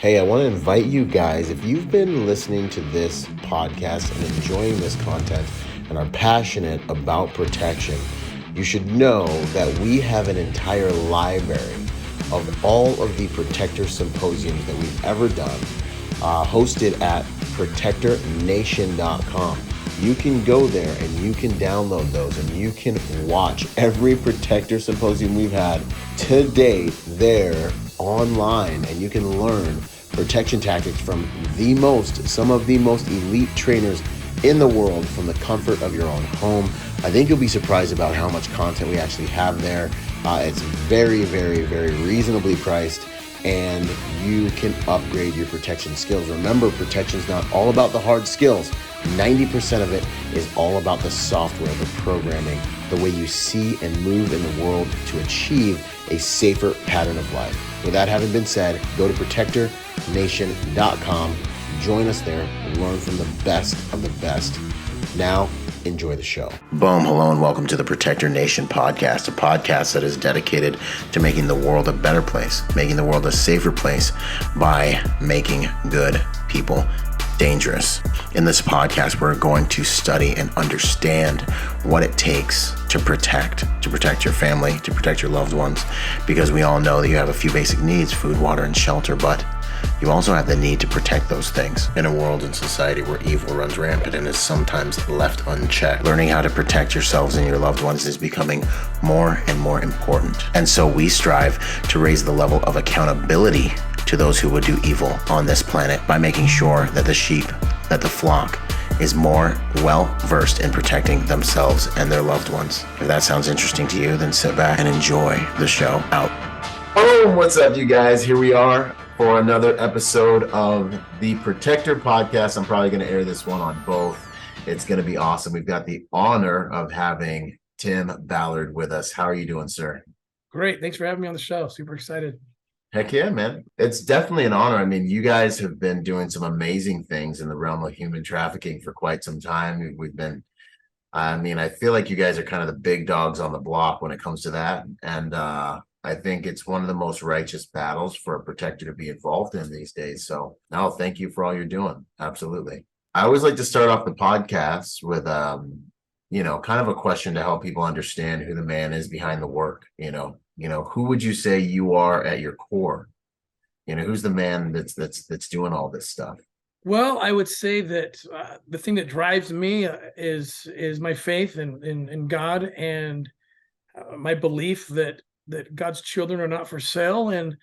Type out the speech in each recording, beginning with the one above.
Hey, I want to invite you guys, if you've been listening to this podcast and enjoying this content and are passionate about protection, you should know that we have an entire library of all of the Protector Symposiums that we've ever done, hosted at protectornation.com. You can go there and you can download those and you can watch every Protector Symposium we've had to date there online, and you can learn protection tactics from some of the most elite trainers in the world from the comfort of your own home. I think you'll be surprised about how much content we actually have there. It's very, very, very reasonably priced, and you can upgrade your protection skills. Remember, protection is not all about the hard skills. 90% of it is all about the software, the programming, the way you see and move in the world to achieve a safer pattern of life. With that having been said, go to protectornation.com, join us there, and learn from the best of the best. Now, enjoy the show. Boom, hello, and welcome to the Protector Nation podcast, a podcast that is dedicated to making the world a better place, making the world a safer place by making good people dangerous. In this podcast, we're going to study and understand what it takes to protect your family, to protect your loved ones, because we all know that you have a few basic needs: food, water, and shelter, but you also have the need to protect those things. In a world and society where evil runs rampant and is sometimes left unchecked, learning how to protect yourselves and your loved ones is becoming more and more important. And so we strive to raise the level of accountability to those who would do evil on this planet by making sure that the sheep, that the flock, is more well-versed in protecting themselves and their loved ones. If that sounds interesting to you, then sit back and enjoy the show out. Oh, what's up, you guys? Here we are for another episode of the Protector Podcast. I'm probably going to air this one on both. It's going to be awesome. We've got the honor of having Tim Ballard with us. How are you doing, sir? Great. Thanks for having me on the show. Super excited. Heck yeah, man. It's definitely an honor. I mean, you guys have been doing some amazing things in the realm of human trafficking for quite some time. I feel like you guys are kind of the big dogs on the block when it comes to that. And I think it's one of the most righteous battles for a protector to be involved in these days. So no, thank you for all you're doing. Absolutely. I always like to start off the podcast with, kind of a question to help people understand who the man is behind the work. Who would you say you are at your core? Who's the man that's doing all this stuff? Well, I would say that the thing that drives me is my faith in God, and my belief that God's children are not for sale, and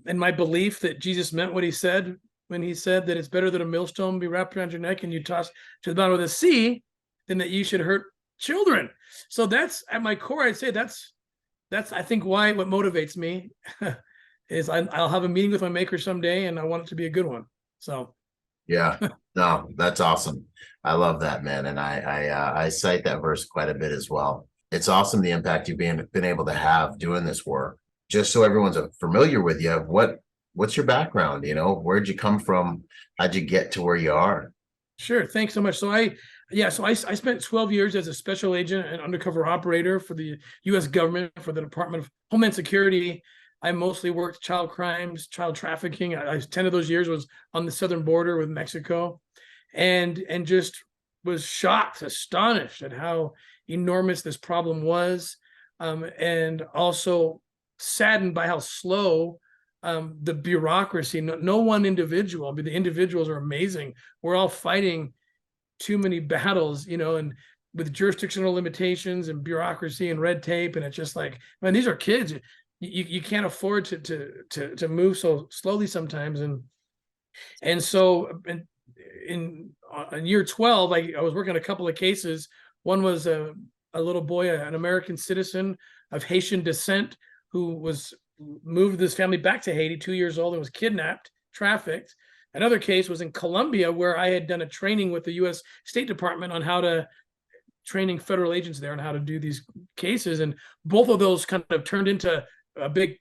my belief that Jesus meant what he said when he said that it's better that a millstone be wrapped around your neck and you toss to the bottom of the sea than that you should hurt children. So that's at my core. I'd say that's I think what motivates me is I'll have a meeting with my maker someday, and I want it to be a good one. So yeah, no, that's awesome. I love that, man. And I cite that verse quite a bit as well. It's awesome the impact you've been able to have doing this work. Just so everyone's familiar with you, what's your background? Where'd you come from? How'd you get to where you are? Sure. Thanks so much. So I spent 12 years as a special agent and undercover operator for the U.S. government, for the Department of Homeland Security. I mostly worked child crimes, child trafficking. 10 of those years was on the southern border with Mexico, and just was shocked, astonished at how enormous this problem was, and also saddened by how slow the bureaucracy. No one individual, the individuals are amazing. We're all fighting too many battles, and with jurisdictional limitations and bureaucracy and red tape, and it's just like, man, these are kids. You can't afford to move so slowly sometimes, and so in year 12, I was working on a couple of cases. One was a little boy, an American citizen of Haitian descent, who was moved with his family back to Haiti, 2 years old, and was kidnapped, trafficked. Another case was in Colombia, where I had done a training with the U.S. State Department on training federal agents there on how to do these cases. And both of those kind of turned into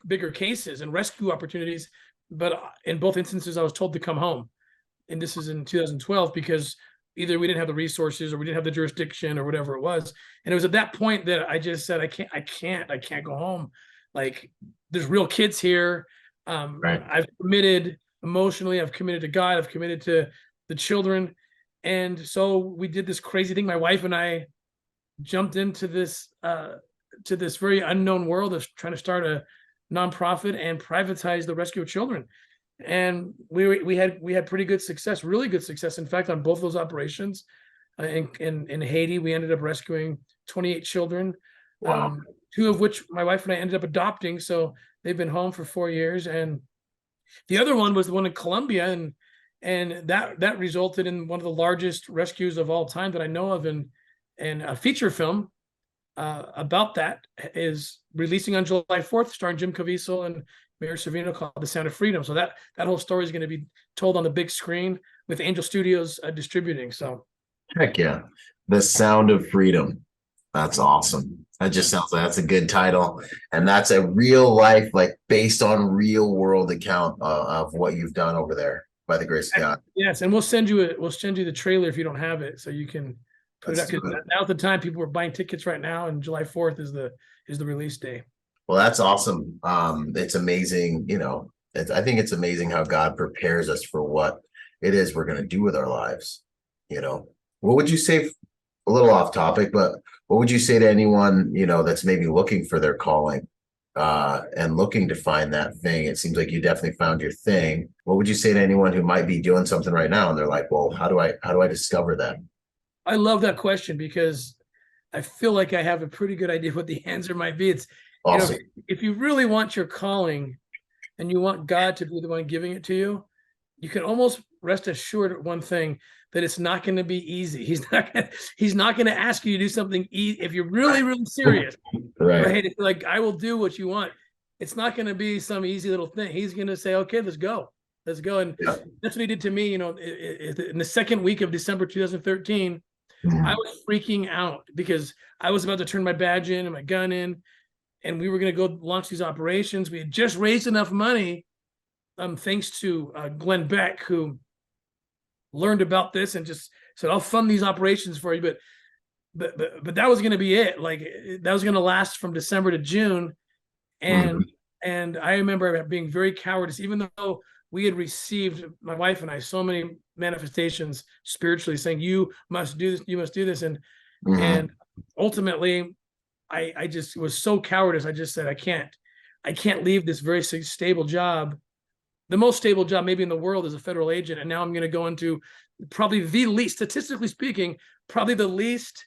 bigger cases and rescue opportunities. But in both instances, I was told to come home. And this is in 2012, because either we didn't have the resources or we didn't have the jurisdiction or whatever it was. And it was at that point that I just said, I can't go home. Like, there's real kids here. Right. I've committed emotionally. I've committed to God. I've committed to the children. And so we did this crazy thing. My wife and I jumped into this very unknown world of trying to start a nonprofit and privatize the rescue of children. And we had pretty good success, really good success. In fact, on both those operations, in Haiti, we ended up rescuing 28 children, Wow. 2 of which my wife and I ended up adopting. So they've been home for 4 years, and the other one was the one in Colombia, and that resulted in one of the largest rescues of all time that I know of, and a feature film about that is releasing on July 4th, starring Jim Caviezel and Mayor Servino, called The Sound of Freedom. So that whole story is going to be told on the big screen with Angel Studios distributing. So Heck yeah. The Sound of Freedom. That's awesome. That just sounds like that's a good title. And that's a real life, like based on real world account of what you've done over there by the grace of God. Yes, and we'll send you the trailer if you don't have it, so you can put it out. Because now at the time, people are buying tickets right now, and July 4th is the release day. Well, that's awesome. It's amazing, I think it's amazing how God prepares us for what it is we're going to do with our lives. What would you say, a little off topic, but what would you say to anyone, that's maybe looking for their calling and looking to find that thing? It seems like you definitely found your thing. What would you say to anyone who might be doing something right now and they're like, well, how do I discover that? I love that question because I feel like I have a pretty good idea what the answer might be. It's Awesome. If you really want your calling and you want God to be the one giving it to you, you can almost rest assured of one thing, that it's not going to be easy. He's not going to ask you to do something easy. If you're really, really serious, right? It's like, I will do what you want. It's not going to be some easy little thing. He's going to say, okay, let's go. And that's what he did to me. In the second week of December 2013, I was freaking out because I was about to turn my badge in and my gun in, and we were going to go launch these operations. We had just raised enough money, thanks to Glenn Beck, who learned about this and just said, I'll fund these operations for you. But that was going to be it. Like, that was going to last from December to June. And I remember being very cowardice, even though we had received, my wife and I, so many manifestations spiritually saying, you must do this, you must do this. And ultimately I just was so cowardice. I just said, I can't leave this very stable job. The most stable job maybe in the world as a federal agent. And now I'm going to go into probably the least, statistically speaking, probably the least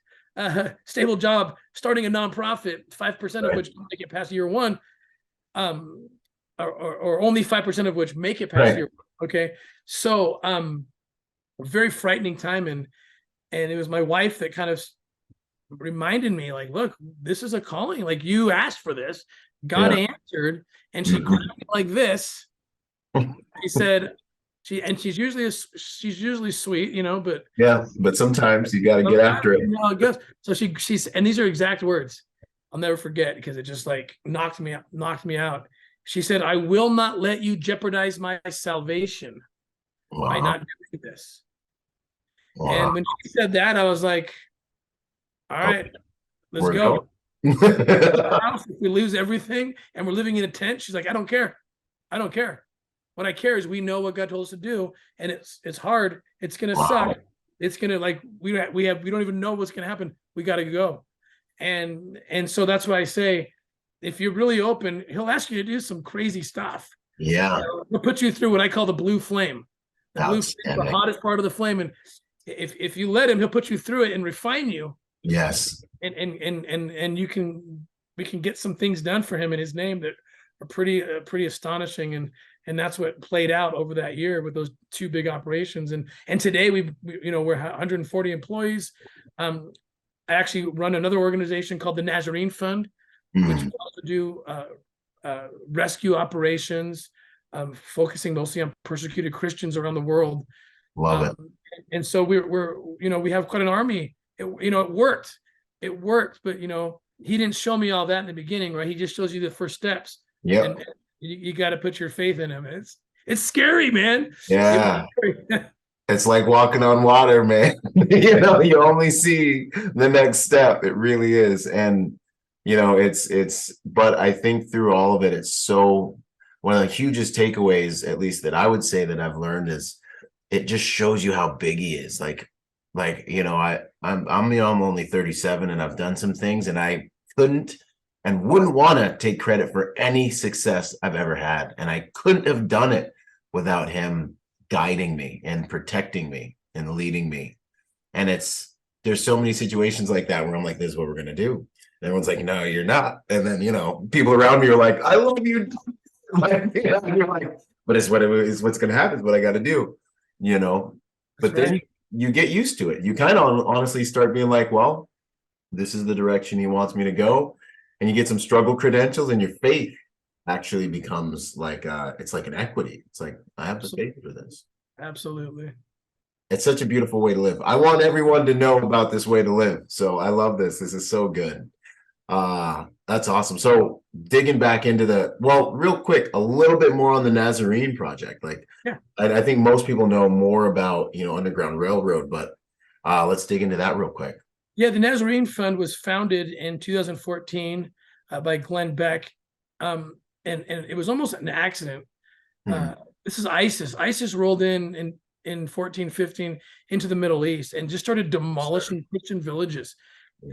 stable job, starting a nonprofit, 5% of which don't make it past year one, or only 5% of which make it past year one. Okay. So very frightening time. And it was my wife that kind of reminded me, like, look, this is a calling. Like, you asked for this, God answered. And she grabbed me like this. She said, she's usually sweet, but but sometimes you got to get after it. I guess. So she's, and these are exact words I'll never forget, because it just like knocked me out. She said, I will not let you jeopardize my salvation by not doing this. And when she said that, I was like, all right, let's go. If we lose everything and we're living in a tent, she's like, I don't care. What I care is we know what God told us to do, and it's hard. It's gonna suck. It's gonna, like, we don't even know what's gonna happen. We got to go, and so that's why I say, if you're really open, He'll ask you to do some crazy stuff. Yeah, He'll put you through what I call the blue flame. The blue flame is the hottest part of the flame, and if you let Him, He'll put you through it and refine you. Yes, and we can get some things done for Him in His name that are pretty astonishing, and that's what played out over that year with those 2 big operations. And today we're 140 employees. I actually run another organization called the Nazarene Fund, which we also do rescue operations, focusing mostly on persecuted Christians around the world. Love it. And so we have quite an army. It worked, but He didn't show me all that in the beginning, right? He just shows you the first steps. Yeah. And you got to put your faith in Him. It's scary, man. Yeah. It's like walking on water, man. You only see the next step. It really is. And, but I think through all of it, it's so one of the hugest takeaways, at least that I would say that I've learned, is it just shows you how big he is. I'm only 37 and I've done some things, and I couldn't and wouldn't want to take credit for any success I've ever had. And I couldn't have done it without him guiding me and protecting me and leading me. And there's so many situations like that where I'm like, this is what we're going to do. And everyone's like, no, you're not. And then, people around me are like, I love you. And you're like, but it's what's going to happen. It's what I got to do, but then you get used to it. You kind of honestly start being like, well, this is the direction he wants me to go. And you get some struggle credentials, and your faith actually becomes like, it's like an equity. It's like, I have the faith for this. Absolutely. It's such a beautiful way to live. I want everyone to know about this way to live. So I love this. This is so good. That's awesome. So digging back into real quick, a little bit more on the Nazarene project. I think most people know more about, Underground Railroad, but let's dig into that real quick. Yeah, the Nazarene Fund was founded in 2014 by Glenn Beck. And it was almost an accident. This is ISIS. ISIS rolled in 14, 15 into the Middle East and just started demolishing Christian villages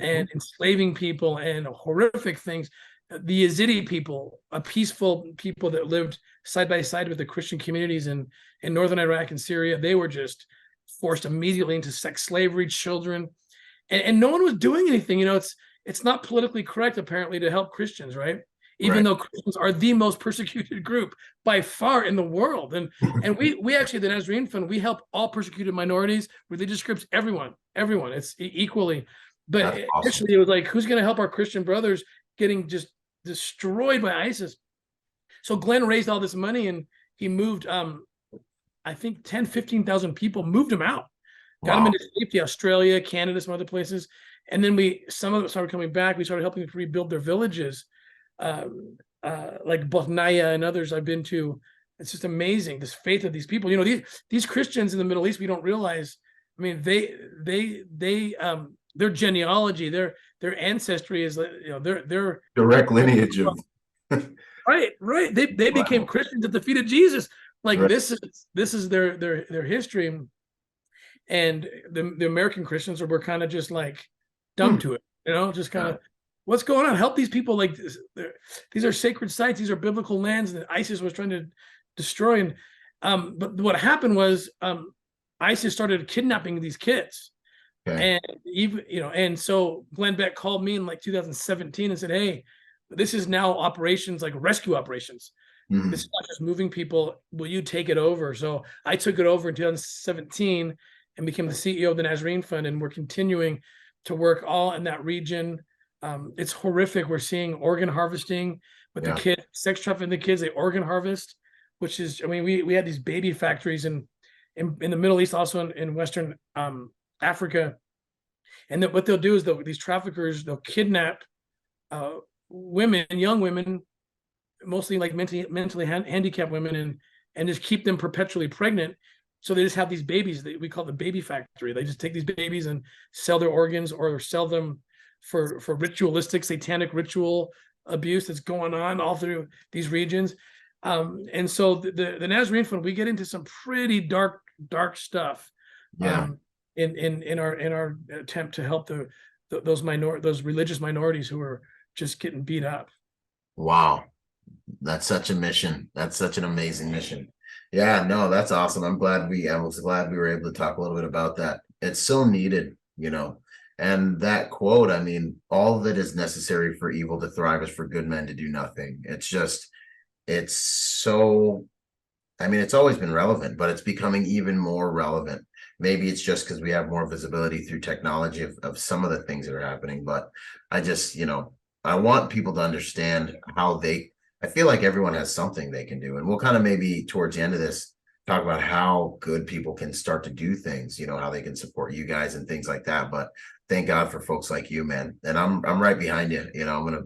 and enslaving people and horrific things. The Yazidi people, a peaceful people that lived side by side with the Christian communities in northern Iraq and Syria, they were just forced immediately into sex slavery, children, and no one was doing anything. It's not politically correct apparently to help Christians, right? Even though Christians are the most persecuted group by far in the world. And we actually, the Nazarene Fund, we help all persecuted minorities, religious groups, everyone. It's equally. But awesome. Initially it was like, who's going to help our Christian brothers getting just destroyed by ISIS? So Glenn raised all this money, and he moved, I think 10, 15,000 people, moved them out, got them into safety, Australia, Canada, some other places. And then some of them started coming back. We started helping them rebuild their villages. Like Bosnia and others I've been to. It's just amazing, this faith of these people. These Christians in the Middle East, we don't realize. I mean, their genealogy, their ancestry is, their direct lineage of right. They became Christians at the feet of Jesus. This is their history, and the American Christians were kind of just like dumb to it, just kind of. What's going on? Help these people. These are sacred sites. These are biblical lands that ISIS was trying to destroy. But what happened was ISIS started kidnapping these kids. Okay. And so Glenn Beck called me in 2017 and said, hey, this is now operations, like rescue operations. Mm-hmm. This is not just moving people. Will you take it over? So I took it over in 2017 and became the CEO of the Nazarene Fund. And we're continuing to work all in that region. It's horrific. We're seeing organ harvesting with the kids, sex trafficking the kids. They organ harvest, which is, we had these baby factories in the Middle East, also in Western Africa. And what they'll do is these traffickers, they'll kidnap women, young women, mostly mentally handicapped women, and just keep them perpetually pregnant. So they just have these babies that we call the baby factory. They just take these babies and sell their organs or sell them for ritualistic, satanic ritual abuse that's going on all through these regions. And so the Nazarene Fund, we get into some pretty dark stuff. In our attempt to help those religious minorities who are just getting beat up. Wow, that's such a mission. That's such an amazing mission. Yeah, no, that's awesome. I was glad we were able to talk a little bit about that. It's so needed, And that quote, all that is necessary for evil to thrive is for good men to do nothing. It's always been relevant, but it's becoming even more relevant. Maybe it's just because we have more visibility through technology of some of the things that are happening. But I just, I want people to understand I feel like everyone has something they can do. And we'll kind of maybe towards the end of this talk about how good people can start to do things, how they can support you guys and things like that. But thank God for folks like you, man. And I'm right behind you.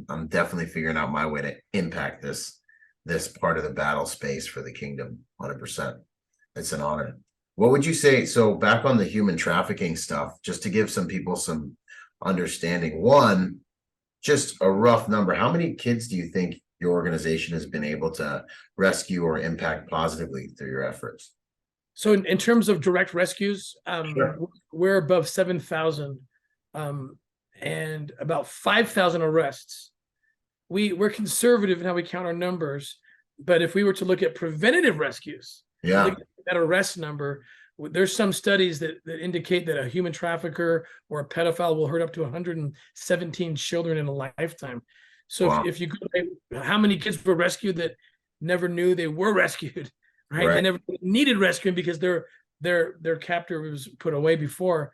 I'm definitely figuring out my way to impact this part of the battle space for the kingdom. 100%. It's an honor. What would you say? So back on the human trafficking stuff, just to give some people some understanding. One, just a rough number. How many kids do you think your organization has been able to rescue or impact positively through your efforts? So in terms of direct rescues, Sure. we're above 7,000 and about 5,000 arrests. We're conservative in how we count our numbers, but if we were to look at preventative rescues, Yeah. look at that arrest number, there's some studies that indicate that a human trafficker or a pedophile will hurt up to 117 children in a lifetime. So Wow. if you go, how many kids were rescued that never knew they were rescued, right? They never needed rescuing because their captor was put away before.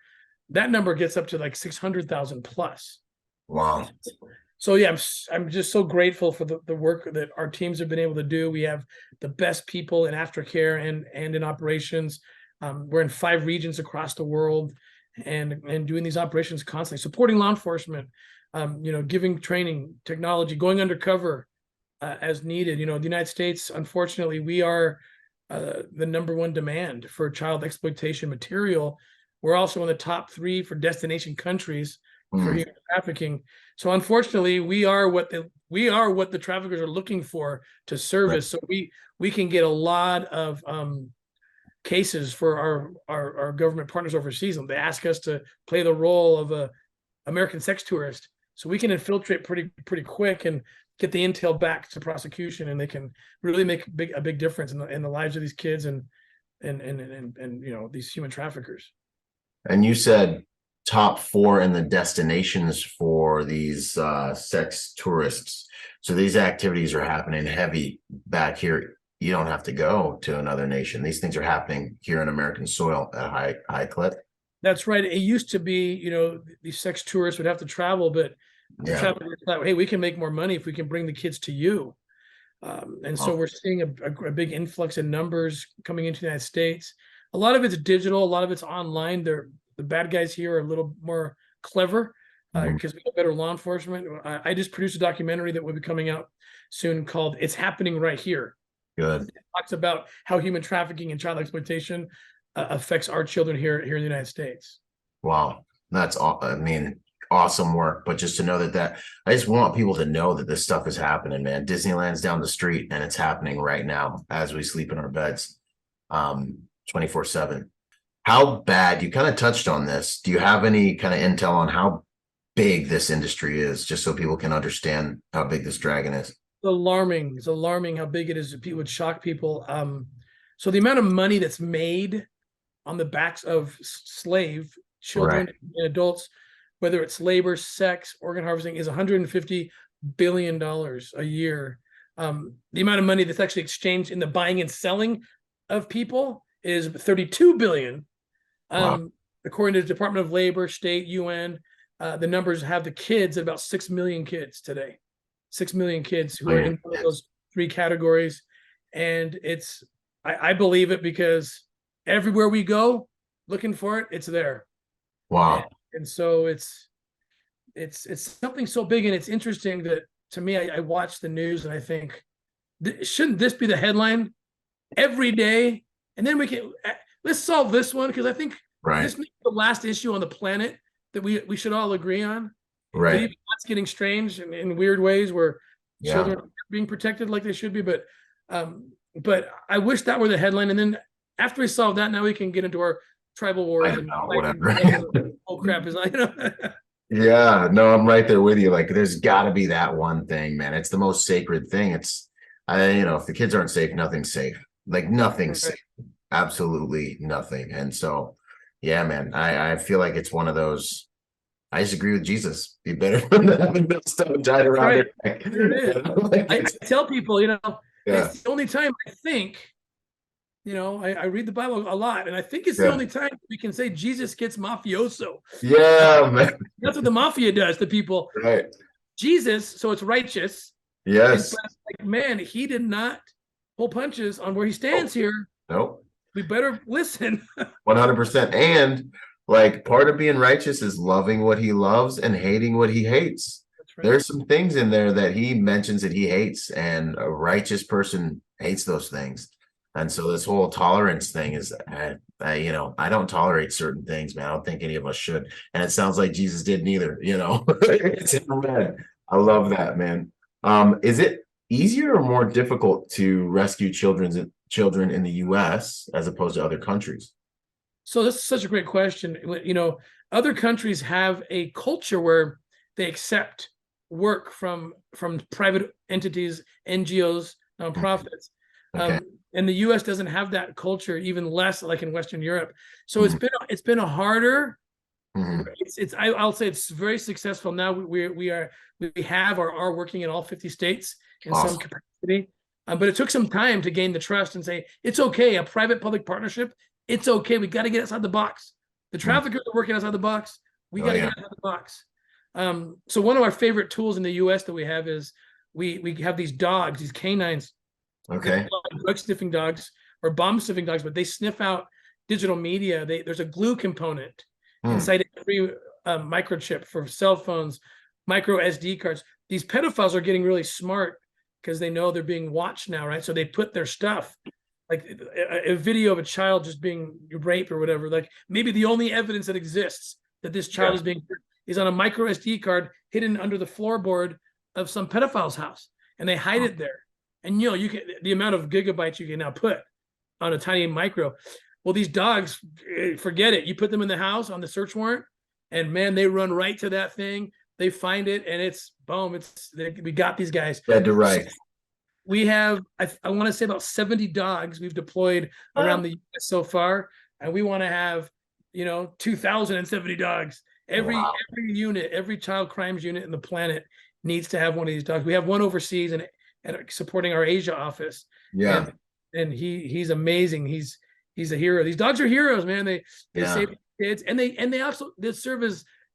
That number gets up to like 600,000 plus. Wow. So yeah, I'm just so grateful for the work that our teams have been able to do. We have the best people in aftercare and in operations. We're in 5 regions across the world, and doing these operations constantly, supporting law enforcement, giving training, technology, going undercover as needed. The United States, unfortunately, we are the #1 demand for child exploitation material. We're also in the top 3 for destination countries for human trafficking. So unfortunately, we are what the traffickers are looking for to service. So we can get a lot of cases for our government partners overseas. They ask us to play the role of a American sex tourist, so we can infiltrate pretty quick and get the intel back to prosecution, and they can really make a big difference in the lives of these kids and these human traffickers. And you said top 4 in the destinations for these sex tourists. So these activities are happening heavy back here. You don't have to go to another nation. These things are happening here in American soil at a high clip. That's right. It used to be, these sex tourists would have to travel, but the traffickers thought, hey, we can make more money if we can bring the kids to you. So we're seeing a big influx in numbers coming into the United States. A lot of it's digital, a lot of it's online. The bad guys here are a little more clever because we have better law enforcement. I just produced a documentary that will be coming out soon called "It's Happening Right Here." Good. It talks about how human trafficking and child exploitation affects our children here in the United States. Wow, that's awesome work. But just to know that I just want people to know that this stuff is happening, man. Disneyland's down the street, and it's happening right now as we sleep in our beds, 24/7. How bad? You kind of touched on this. Do you have any kind of intel on how big this industry is, just so people can understand how big this dragon is? It's alarming how big it is. It would shock people. So the amount of money that's made on the backs of slave children and adults, whether it's labor, sex, organ harvesting, is $150 billion a year. The amount of money that's actually exchanged in the buying and selling of people is $32 billion. According to the Department of Labor, state, UN, the numbers have the kids at about 6 million kids today. 6 million kids who are in one of those 3 categories. And I believe it because everywhere we go looking for it, it's there. Wow. And so it's something so big. And it's interesting that, to me, I watch the news and I think, shouldn't this be the headline every day? And then let's solve this one, because I think this is the last issue on the planet that we should all agree on. Right. That's getting strange in weird ways where children are being protected like they should be. But I wish that were the headline. And then after we solve that, now we can get into our tribal wars and whatever. whole crap is like. Yeah, no, I'm right there with you. Like, there's got to be that one thing, man. It's the most sacred thing. If the kids aren't safe, nothing's safe. Like, nothing's safe. Absolutely nothing. And so, yeah, man, I feel like it's one of those. I just agree with Jesus. Be better than having that stuff tied around their neck. I tell people, it's the only time I think, I read the Bible a lot, and I think it's the only time we can say Jesus gets mafioso. Yeah, man. That's what the mafia does to people. Right. Jesus, so it's righteous. Yes. Like, man, he did not pull punches on where he stands here. Nope. We better listen. 100%. And like, part of being righteous is loving what he loves and hating what he hates. That's right. There's some things in there that he mentions that he hates, and a righteous person hates those things. And so this whole tolerance thing is, I don't tolerate certain things, man. I don't think any of us should. And it sounds like Jesus didn't either, It's in red. I love that, man. Is it easier or more difficult to rescue children in the US as opposed to other countries? So this is such a great question. Other countries have a culture where they accept work from private entities, NGOs, nonprofits. Okay. And the US doesn't have that culture, even less like in Western Europe. So Mhm. it's been a harder. Mhm. I'll say it's very successful now. We are working in all 50 states in some Awesome. capacity. But it took some time to gain the trust and say it's okay. A private-public partnership, it's okay. We got to get outside the box. The traffickers are working outside the box. We got to get outside the box. So one of our favorite tools in the U.S. that we have is we have these dogs, these canines. Okay. Drug sniffing dogs or bomb sniffing dogs, but they sniff out digital media. There's a glue component inside every microchip for cell phones, micro SD cards. These pedophiles are getting really smart because they know they're being watched now, right? So they put their stuff, like a video of a child just being raped or whatever. Like maybe the only evidence that exists that this child is being is on a micro SD card hidden under the floorboard of some pedophile's house, and they hide it there. And you can the amount of gigabytes you can now put on a tiny micro. Well, these dogs, forget it. You put them in the house on the search warrant, and man, they run right to that thing. They find it, and it's boom. We got these guys. Dead to rights. We have, I want to say about 70 dogs we've deployed around the US so far, and we want to have 2,070 dogs. Every unit, every child crimes unit in the planet needs to have one of these dogs. We have one overseas and supporting our Asia office. Yeah. And he's amazing. He's a hero. These dogs are heroes, man. They save kids, and they also serve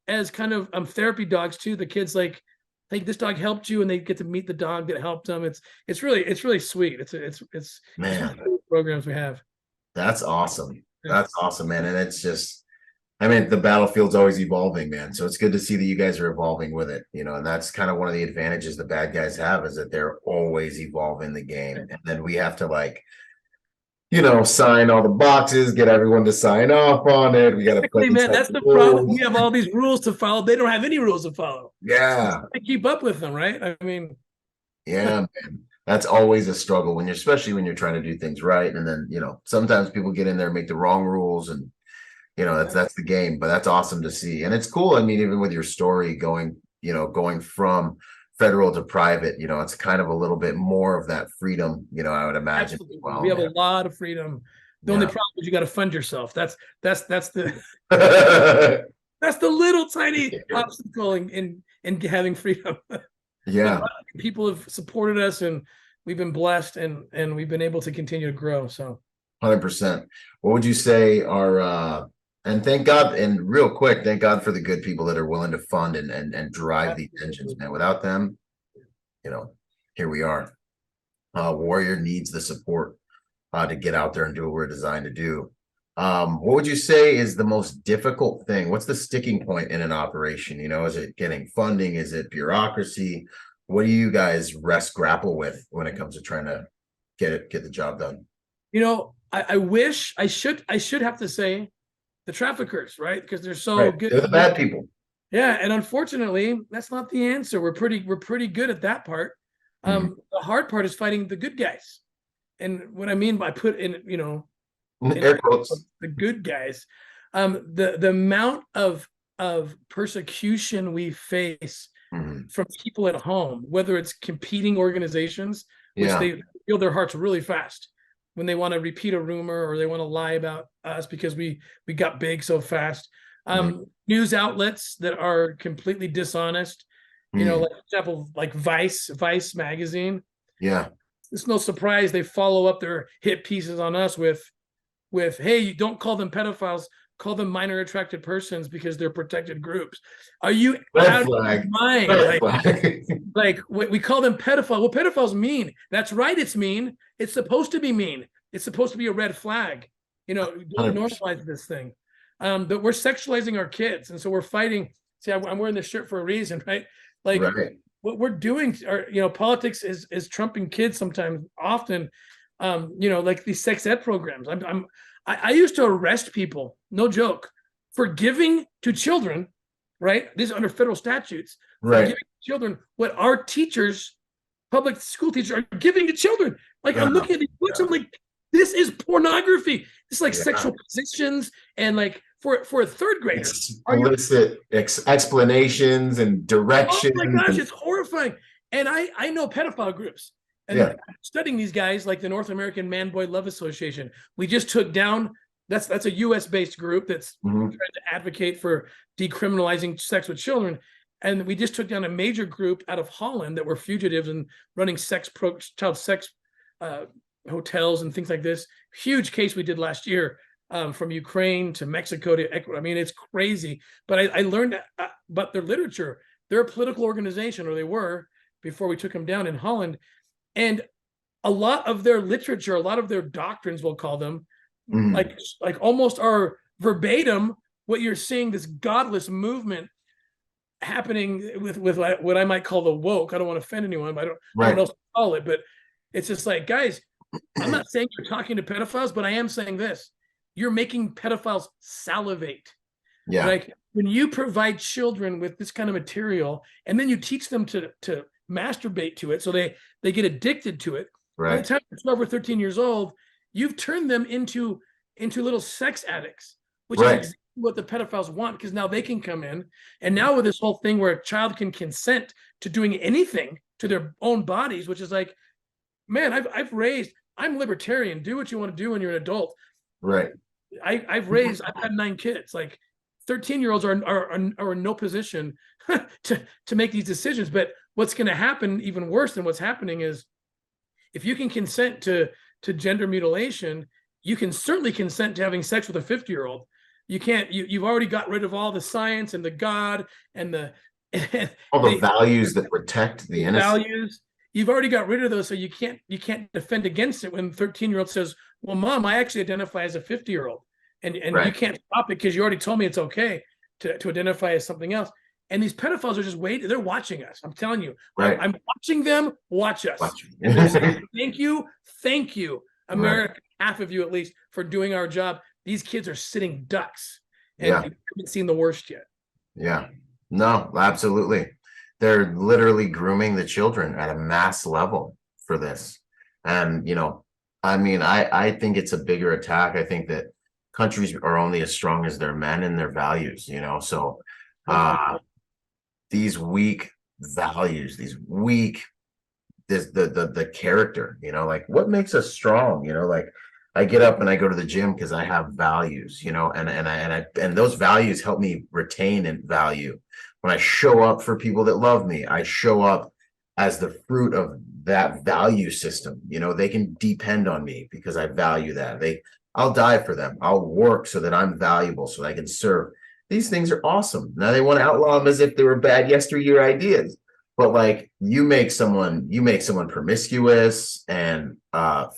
as kind of therapy dogs too. The kids like this dog helped you, and they get to meet the dog that helped them. It's really sweet. It's man, programs we have. That's awesome. That's awesome, man. And it's just, I mean, the battlefield's always evolving, man. So it's good to see that you guys are evolving with it, and that's kind of one of the advantages the bad guys have, is that they're always evolving the game. And then we have to sign all the boxes, get everyone to sign off on it. We got to play. Man, that's the problem. We have all these rules to follow. They don't have any rules to follow. Yeah. I keep up with them, right? I mean, yeah, man. That's always a struggle especially when you're trying to do things right. And then, sometimes people get in there and make the wrong rules, and that's the game. But that's awesome to see. And it's cool. I mean, even with your story going from federal to private, it's kind of a little bit more of that freedom, I would imagine. Well, we have a lot of freedom. The only problem is you got to fund yourself. That's the that's the little tiny obstacle in having freedom. Yeah. People have supported us, and we've been blessed, and we've been able to continue to grow. So 100%. What would you say are and thank God, and real quick, thank God for the good people that are willing to fund and drive these engines, man. Without them, here we are. Warrior needs the support to get out there and do what we're designed to do. What would you say is the most difficult thing? What's the sticking point in an operation? Is it getting funding? Is it bureaucracy? What do you guys grapple with when it comes to trying to get the job done? I wish I should have to say the traffickers, right? Because they're so good. They're the bad people. Yeah, and unfortunately, that's not the answer. We're pretty good at that part. The hard part is fighting the good guys. And what I mean by put in, air quotes, the good guys, the amount of persecution we face from people at home, whether it's competing organizations, which they feel their hearts really fast when they want to repeat a rumor or they want to lie about us because we got big so fast. News outlets that are completely dishonest, like, for example, like Vice magazine. Yeah. It's no surprise they follow up their hit pieces on us with, hey, you don't call them pedophiles, call them minor attracted persons because they're protected groups. Are you out of your mind? Like we call them pedophile. Well, pedophiles mean. That's right. It's mean. It's supposed to be mean. It's supposed to be a red flag. Don't normalize this thing. But we're sexualizing our kids, and so we're fighting. See, I'm wearing this shirt for a reason, right? Like what we're doing, politics is trumping kids sometimes, often. Like these sex ed programs. I used to arrest people, no joke, for giving to children, right? This is under federal statutes, for giving to children what our teachers public school teachers are giving to children. Like, I'm looking at these books, I'm like, this is pornography. It's like sexual positions, and like for a third grader, explicit explanations and directions. Oh my gosh, it's horrifying. And I know pedophile groups, and I'm studying these guys, like the North American Man Boy Love Association. We just took down, that's a US based group that's trying to advocate for decriminalizing sex with children. And we just took down a major group out of Holland that were fugitives and running child sex hotels and things like this. Huge case we did last year, from Ukraine to Mexico to Ecuador. I mean, it's crazy. But I learned about their literature. They're a political organization, or they were before we took them down in Holland. And a lot of their literature, a lot of their doctrines, we'll call them, like almost are verbatim what you're seeing, this godless movement happening with what I might call the woke. I don't want to offend anyone, but I don't know what else to call it. But it's just like, guys, I'm not saying you're talking to pedophiles, but I am saying this: you're making pedophiles salivate. Yeah. Like, when you provide children with this kind of material, and then you teach them to masturbate to it, so they get addicted to it. Right. By the time they're 12 or 13 years old, you've turned them into little sex addicts, which is exactly what the pedophiles want, because now they can come in. And now with this whole thing where a child can consent to doing anything to their own bodies, which is like, man, I'm libertarian. Do what you want to do when you're an adult. Right. I've had 9 kids. Like, 13-year-olds are in no position to make these decisions. But what's going to happen, even worse than what's happening, is if you can consent to gender mutilation, you can certainly consent to having sex with a 50-year-old. You can't. You've already got rid of all the science and the God and all the values that protect the innocent. Values. You've already got rid of those, so you can't defend against it when the 13-year-old says, "Well, Mom, I actually identify as a 50-year-old." And you can't stop it because you already told me it's okay to identify as something else. And these pedophiles are just waiting. They're watching us. I'm telling you. Right. I'm watching them. Watch us. Thank you, America, half of you at least, for doing our job. These kids are sitting ducks, and you haven't seen the worst yet. Yeah. No, absolutely. They're literally grooming the children at a mass level for this. And, I mean, I think it's a bigger attack. I think that countries are only as strong as their men and their values, so these weak values, the character, like, what makes us strong? Like, I get up and I go to the gym because I have values, and those values help me retain and value. When I show up for people that love me, I show up as the fruit of that value system. They can depend on me because I value that. I'll die for them. I'll work so that I'm valuable, so that I can serve. These things are awesome. Now they want to outlaw them as if they were bad yesteryear ideas. But like, you make someone promiscuous and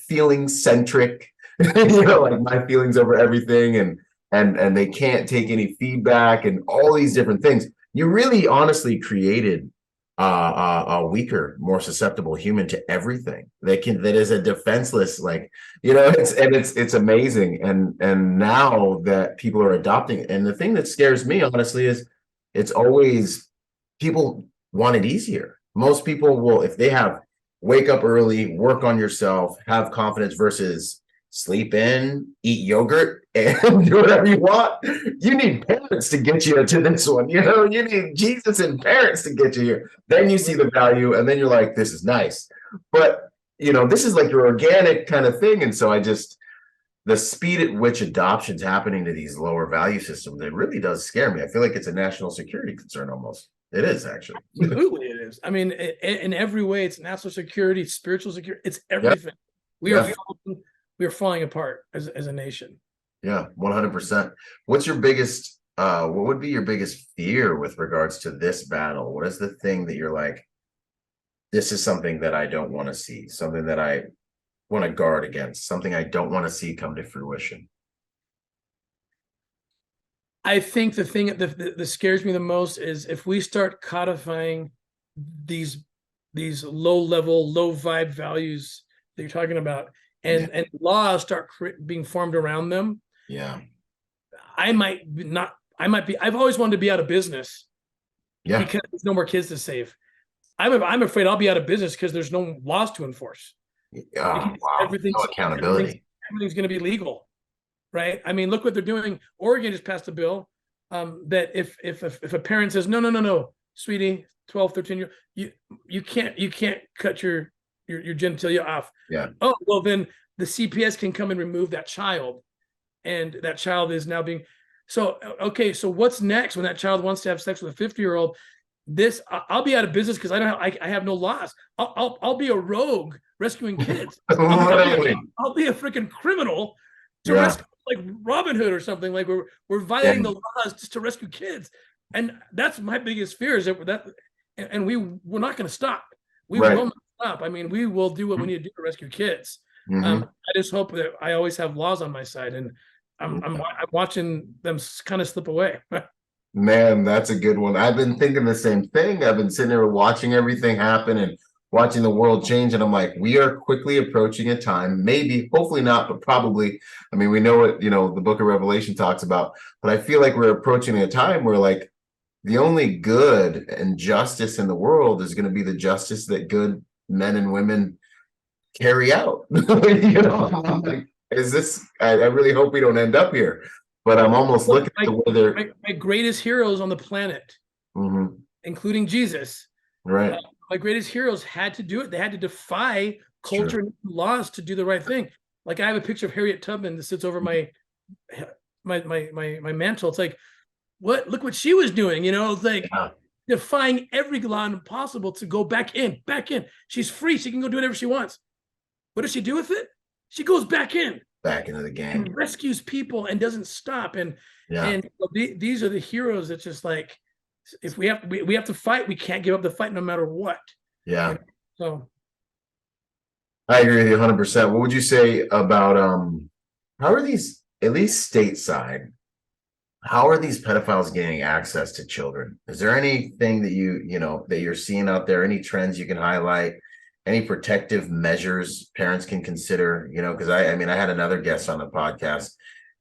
feeling centric, like my feelings over everything, and they can't take any feedback and all these different things. You really honestly created a weaker, more susceptible human to everything that is a defenseless, like, it's amazing. And now that people are adopting it, and the thing that scares me honestly is it's always people want it easier. Most people will, if they have wake up early, work on yourself, have confidence, versus sleep in, eat yogurt, and do whatever you want. You need parents to get you to this one. You need Jesus and parents to get you here. Then you see the value, and then you're like, this is nice. But, this is like your organic kind of thing. And so the speed at which adoption's happening to these lower value systems, it really does scare me. I feel like it's a national security concern almost. It is, actually. Absolutely, it is. I mean, in every way, it's national security, it's spiritual security, it's everything. Yep. We are falling apart as a nation. Yeah, 100%. What's your biggest, what would be your biggest fear with regards to this battle? What is the thing that you're like, this is something that I don't want to see, something that I want to guard against, something I don't want to see come to fruition? I think the thing that scares me the most is if we start codifying these low-level, low-vibe values that you're talking about, and laws start being formed around them. Yeah. I've always wanted to be out of business. Yeah. Because there's no more kids to save. I'm afraid I'll be out of business because there's no laws to enforce. Oh, wow. No accountability. Everything's going to be legal, right? I mean, look what they're doing. Oregon just passed a bill that if a parent says no, sweetie, 12, 13 year, you can't cut your genitalia off. Yeah. Oh, well, then the CPS can come and remove that child, and that child is now being. So okay, so what's next when that child wants to have sex with a 50-year-old? I'll be out of business because I have no laws. I'll be a rogue rescuing kids. I'll be a freaking criminal to rescue, like Robin Hood or something. Like we're violating the laws just to rescue kids, and that's my biggest fear is that and we're not going to stop. We will not stop. I mean, we will do what we need to do to rescue kids. I just hope that I always have laws on my side, and I'm watching them kind of slip away. Man, that's a good one. I've been thinking the same thing. I've been sitting there watching everything happen and watching the world change. And I'm like, we are quickly approaching a time, maybe, hopefully not, but probably. I mean, we know what, the book of Revelation talks about, but I feel like we're approaching a time where like the only good and justice in the world is going to be the justice that good men and women carry out. I'm like, I really hope we don't end up here. But I'm almost looking at the way they're my greatest heroes on the planet, including Jesus. Right. My greatest heroes had to do it. They had to defy culture and laws to do the right thing. Like I have a picture of Harriet Tubman that sits over my mantle. It's like, what? Look what she was doing. It's like defying every law possible to go back in. She's free. She can go do whatever she wants. What does she do with it? She goes back into the game and rescues people and doesn't stop. And these are the heroes that just like, if we have to fight, we can't give up the fight no matter what. Yeah. So I agree with you 100%. What would you say about how are these, at least stateside, how are these pedophiles gaining access to children? Is there anything that that you're seeing out there, any trends you can highlight? Any protective measures parents can consider, because I had another guest on the podcast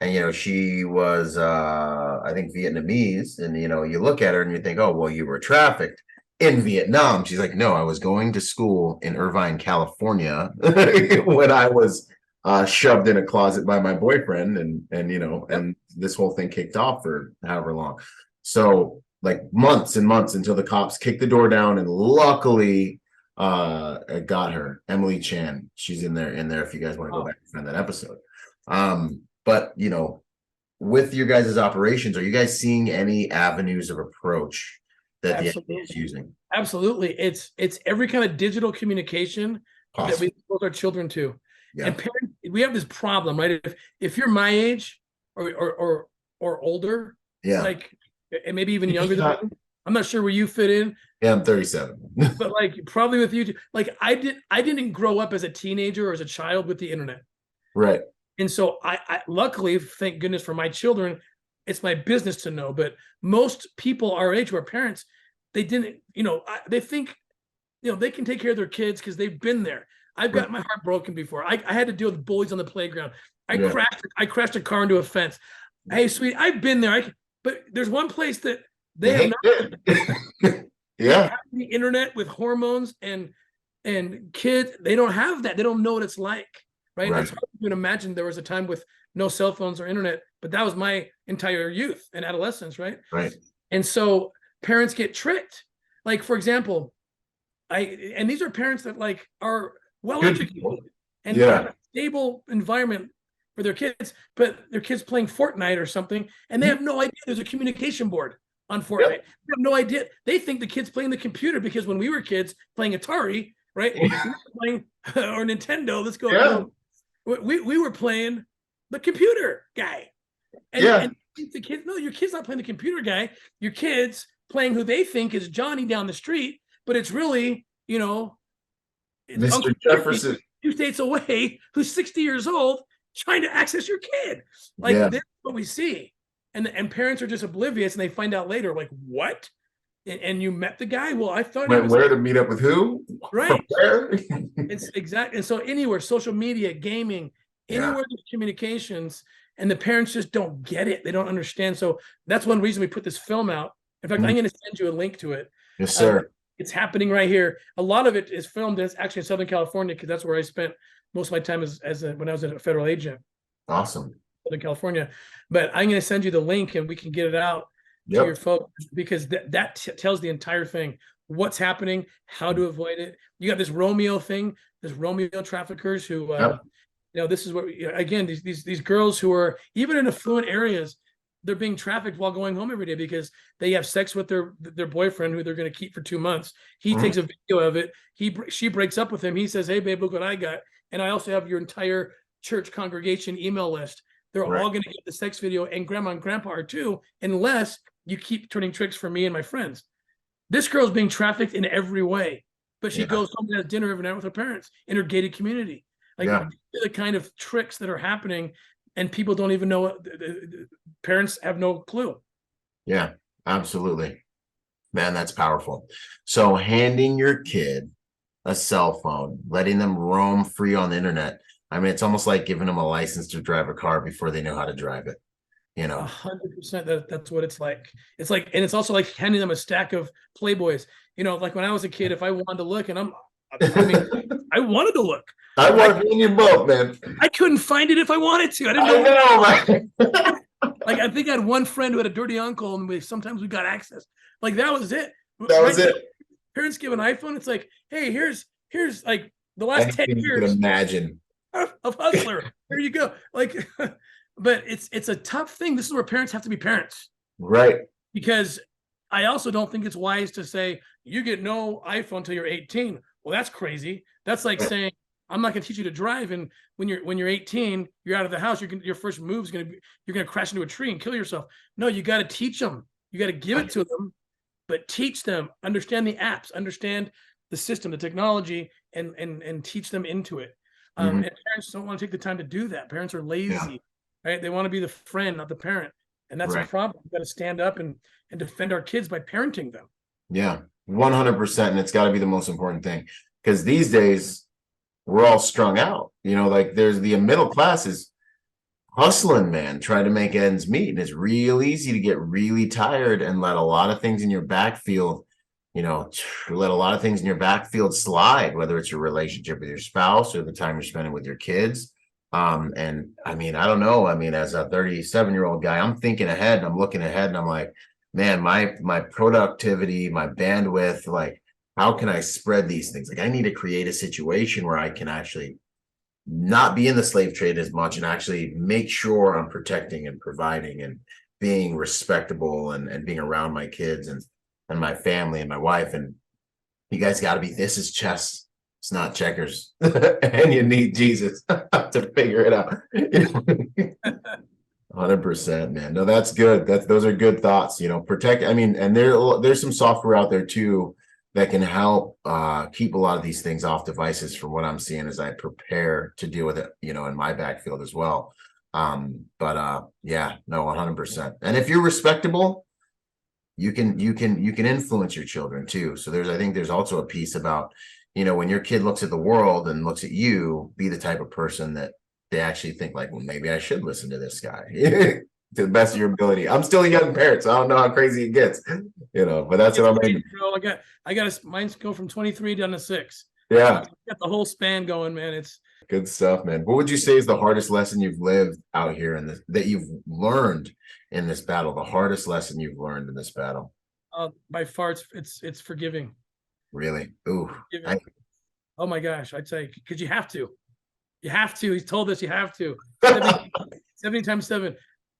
and, she was, I think Vietnamese and, you look at her and you think, oh, well, you were trafficked in Vietnam. She's like, no, I was going to school in Irvine, California when I was shoved in a closet by my boyfriend and this whole thing kicked off for however long. So like months and months until the cops kicked the door down and luckily got her, Emily Chan. She's in there if you guys want to go back and find that episode. But with your guys' operations, are you guys seeing any avenues of approach that the FDA is using? Absolutely. It's every kind of digital communication that we expose our children to. Yeah. And parents, we have this problem, right? If you're my age or older, like, and maybe even younger than me, I'm not sure where you fit in. Yeah, I'm 37. But like probably with you, like I didn't grow up as a teenager or as a child with the internet. Right. And so I luckily, thank goodness for my children, it's my business to know. But most people our age who are parents, they didn't, they think, they can take care of their kids because they've been there. I've got my heart broken before. I had to deal with bullies on the playground. I crashed a car into a fence. Hey, sweetie, I've been there. But there's one place that they have not. Yeah. The internet with hormones and kids, they don't have that. They don't know what it's like, right? It's hard to even imagine there was a time with no cell phones or internet, but that was my entire youth and adolescence, right? Right. And so parents get tricked. Like, for example, and these are parents that like are well-educated and have a stable environment for their kids, but their kids playing Fortnite or something, and they have no idea there's a communication board on Fortnite. They have no idea. They think the kids playing the computer because when we were kids playing Atari, right? Playing or Nintendo, let's go. Yeah. We were playing the computer guy. And the kids, no, your kid's not playing the computer guy. Your kid's playing who they think is Johnny down the street, but it's really, it's Mr. Uncle Jefferson 2 states away who's 60 years old trying to access your kid. Like this is what we see. And parents are just oblivious and they find out later, like, what? And you met the guy? Well, I thought where to meet up with who? Right. Where? It's exactly. And so anywhere, social media, gaming, anywhere there's communications, and the parents just don't get it. They don't understand. So that's one reason we put this film out. In fact, I'm going to send you a link to it. Yes, sir. It's happening right here. A lot of it is filmed. It's actually in Southern California because that's where I spent most of my time when I was a federal agent. Awesome. Southern California. But I'm going to send you the link and we can get it out to your folks, because that tells the entire thing. What's happening, how to avoid it. You got this Romeo thing, this Romeo traffickers who, this is what, again, these girls who are even in affluent areas, they're being trafficked while going home every day because they have sex with their boyfriend who they're going to keep for 2 months. He takes a video of it. She breaks up with him. He says, "Hey babe, look what I got. And I also have your entire church congregation email list. They're all going to get the sex video, and grandma and grandpa are too, unless you keep turning tricks for me and my friends." This girl's being trafficked in every way, but she goes home and has dinner every night with her parents in her gated community. Like the kind of tricks that are happening, and people don't even know. The parents have no clue. Yeah, absolutely, man. That's powerful. So handing your kid a cell phone, letting them roam free on the internet. I mean, it's almost like giving them a license to drive a car before they know how to drive it. 100%. That's what it's like. It's like, and it's also like handing them a stack of Playboys. Like when I was a kid, if I wanted to look, and I wanted to look. I want to be in your boat, man. I couldn't find it if I wanted to. I didn't know. Like I think I had one friend who had a dirty uncle, and sometimes we got access. Like that was it. That was it. Parents give an iPhone. It's like, hey, here's like the last 10 years. You could imagine of Hustler. Here you go. Like. But it's a tough thing. This is where parents have to be parents. Right. Because I also don't think it's wise to say you get no iPhone until you're 18. Well, that's crazy. That's like saying I'm not going to teach you to drive, and when you're 18, you're out of the house. Your first move is going to be you're going to crash into a tree and kill yourself. No, you got to teach them. You got to give it to them, but teach them, understand the apps, understand the system, the technology, and teach them into it. And parents don't want to take the time to do that. Parents are lazy. Yeah. Right? They want to be the friend, not the parent. And that's a problem. We've got to stand up and defend our kids by parenting them. Yeah, 100%. And it's got to be the most important thing. Because these days, we're all strung out. Like there's the middle class is hustling, man, trying to make ends meet. And it's real easy to get really tired and let a lot of things in your backfield, let a lot of things in your backfield slide, whether it's your relationship with your spouse or the time you're spending with your kids. And I mean, I don't know. I mean, as a 37-year-old guy, I'm thinking ahead and I'm looking ahead and I'm like, man, my productivity, my bandwidth, like, how can I spread these things? Like, I need to create a situation where I can actually not be in the slave trade as much and actually make sure I'm protecting and providing and being respectable and being around my kids and my family and my wife. And you guys got to be, this is chess. It's not checkers. And you need Jesus to figure it out. 100%, man. No, that's good. Those are good thoughts. Protect. I mean, and there's some software out there too that can help keep a lot of these things off devices, from what I'm seeing as I prepare to deal with it, in my backfield as well. Yeah, no, 100%. And if you're respectable, you can influence your children too. So I think there's also a piece about, when your kid looks at the world and looks at you, be the type of person that they actually think like, well, maybe I should listen to this guy to the best of your ability. I'm still a young parent, so I don't know how crazy it gets, but that's what I'm making. I got mine's go from 23 down to 6. Yeah. Got the whole span going, man. It's good stuff, man. What would you say is the hardest lesson you've lived out here that you've learned in this battle? The hardest lesson you've learned in this battle? By far, it's forgiving. Really? Ooh. Oh my gosh. I'd say, because you have to. You have to. He's told us you have to. 70 times 7.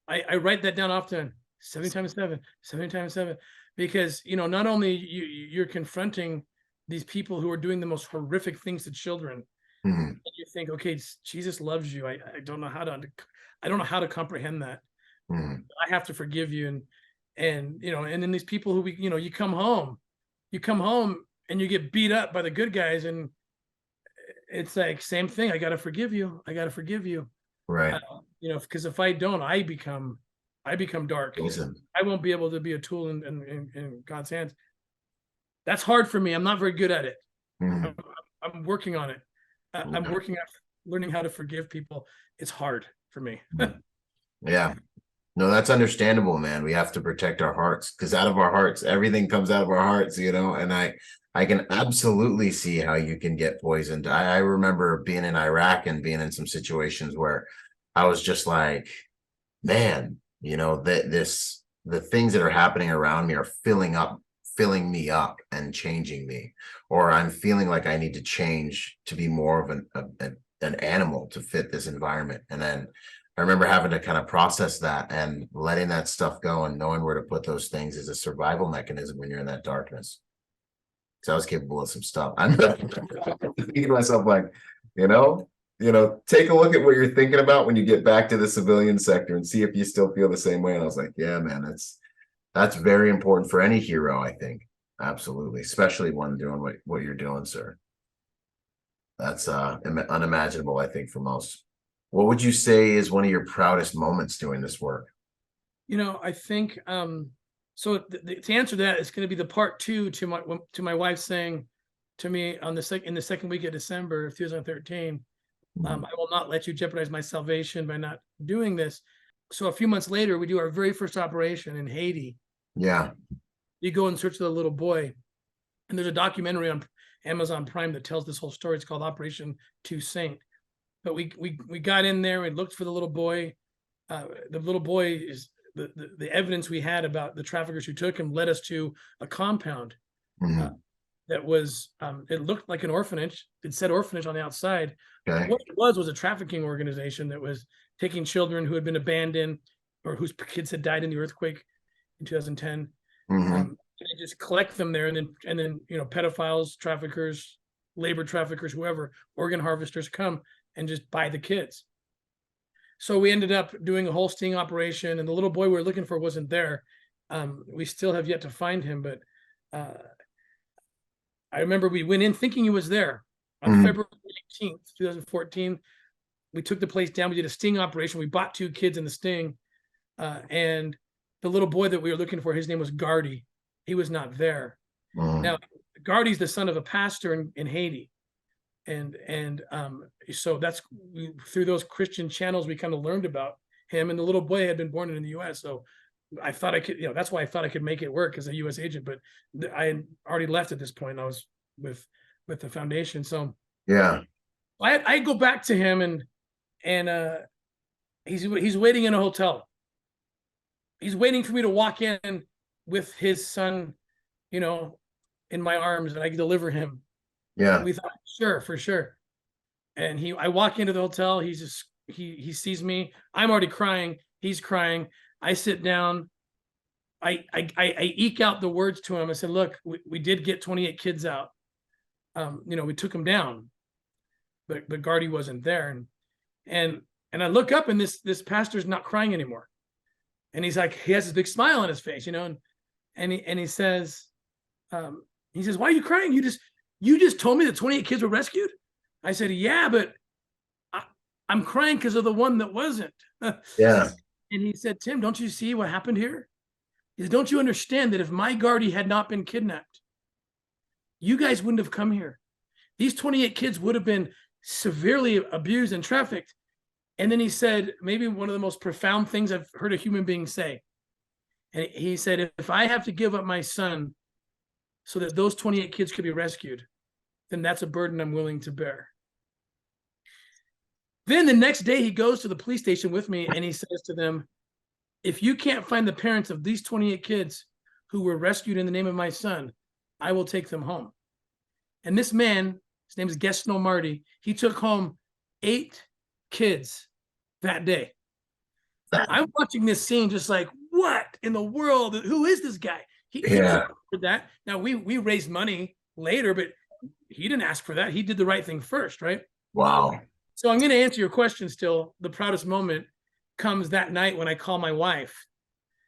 I write that down often. 70 times 7. 70 times 7. Because, not only you're confronting these people who are doing the most horrific things to children. And you think, okay, Jesus loves you. I don't know how to comprehend that. I have to forgive you. And then these people who you come home and you get beat up by the good guys, and it's like, same thing. I got to forgive you. Right. Because if I don't, I become dark. Awesome. I won't be able to be a tool in God's hands. That's hard for me. I'm not very good at it. I'm working on it. I'm working on learning how to forgive people. It's hard for me. Yeah. No, that's understandable, man. We have to protect our hearts, because out of our hearts, everything comes out of our hearts, and I I can absolutely see how you can get poisoned. I remember being in Iraq and being in some situations where I was just like, man, you know, the things that are happening around me are filling me up and changing me, or I'm feeling like I need to change to be more of an animal to fit this environment. And then I remember having to kind of process that and letting that stuff go and knowing where to put those things as a survival mechanism when you're in that darkness. So I was capable of some stuff. I'm thinking to myself, like, you know, take a look at what you're thinking about when you get back to the civilian sector and see if you still feel the same way. And I was like, yeah, man, that's very important for any hero, I think. Absolutely. Especially one doing what you're doing, sir. That's unimaginable, I think, for most. What would you say is one of your proudest moments doing this work? You know, I think so to answer that, it's going to be the part two to my wife saying to me on in the second week of December of 2013, I will not let you jeopardize my salvation by not doing this. So a few months later, we do our very first operation in Haiti. Yeah. You go in search of the little boy, and there's a documentary on Amazon Prime that tells this whole story. It's called Operation Two Saint. But we got in there and looked for the little boy. The little boy is the evidence we had about the traffickers who took him led us to a compound that was it looked like an orphanage. It said orphanage on the outside. Okay. What it was a trafficking organization that was taking children who had been abandoned or whose kids had died in the earthquake in 2010. They just collect them there, and then you know, pedophiles, traffickers, labor traffickers, whoever, organ harvesters come and just buy the kids. So we ended up doing a whole sting operation, and the little boy we were looking for wasn't there. We still have yet to find him, but I remember we went in thinking he was there on February 18th, 2014. We took the place down. We did a sting operation. We bought 2 kids in the sting, and the little boy that we were looking for, his name was Gardy. He was not there. Now, Gardy's the son of a pastor in Haiti. And so that's through those Christian channels we kind of learned about him, and the little boy had been born in the U.S. So I thought I could, you know, that's why I thought I could make it work as a U.S. agent. But I had already left at this point. I was with the foundation. So yeah, I go back to him, and he's waiting in a hotel. He's waiting for me to walk in with his son, you know, in my arms, and I can deliver him. Yeah. We thought, sure, for sure. And I walk into the hotel. He's just, he sees me. I'm already crying. He's crying. I sit down. I eke out the words to him. I said, look, we did get 28 kids out. You know, we took them down, but Gardy wasn't there. And I look up, and this pastor's not crying anymore. And he's like, he has this big smile on his face, you know, and he says, why are you crying? You just told me that 28 kids were rescued. I said, yeah, but I'm crying because of the one that wasn't. Yeah. And he said, Tim, don't you see what happened here? He said, don't you understand that if my Gardy had not been kidnapped, you guys wouldn't have come here. These 28 kids would have been severely abused and trafficked. And then he said, maybe one of the most profound things I've heard a human being say. And he said, if I have to give up my son so that those 28 kids could be rescued, then that's a burden I'm willing to bear. Then the next day he goes to the police station with me, and he says to them, if you can't find the parents of these 28 kids who were rescued in the name of my son, I will take them home. And this man, his name is Gesno Marty, he took home 8 kids that day. I'm watching this scene just like, what in the world? Who is this guy? He for that. Now we raised money later, but he didn't ask for that. He did the right thing first, right? Wow. So I'm going to answer your question still. The proudest moment comes that night when I call my wife.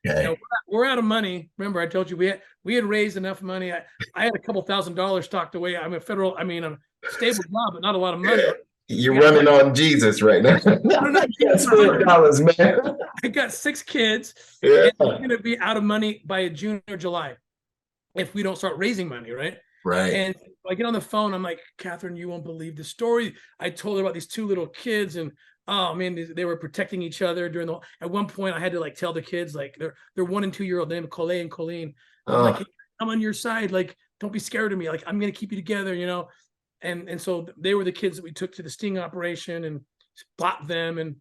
Okay. You know, we're out of money. Remember, I told you we had raised enough money. I had a couple $1,000s stocked away. I'm a stable job, but not a lot of money. You're running on Jesus right now. That's $4, man. I got 6 kids. Yeah. And we're going to be out of money by June or July if we don't start raising money, right? Right. And I get on the phone. I'm like, Catherine, you won't believe the story. I told her about these 2 little kids, and oh man, they were protecting each other during the. At one point, I had to like tell the kids, like they're 1 and 2 year old named Colleen and Colleen. I'm like, hey, I'm on your side. Like don't be scared of me. Like, I'm going to keep you together, you know? And so they were the kids that we took to the sting operation and blocked them. And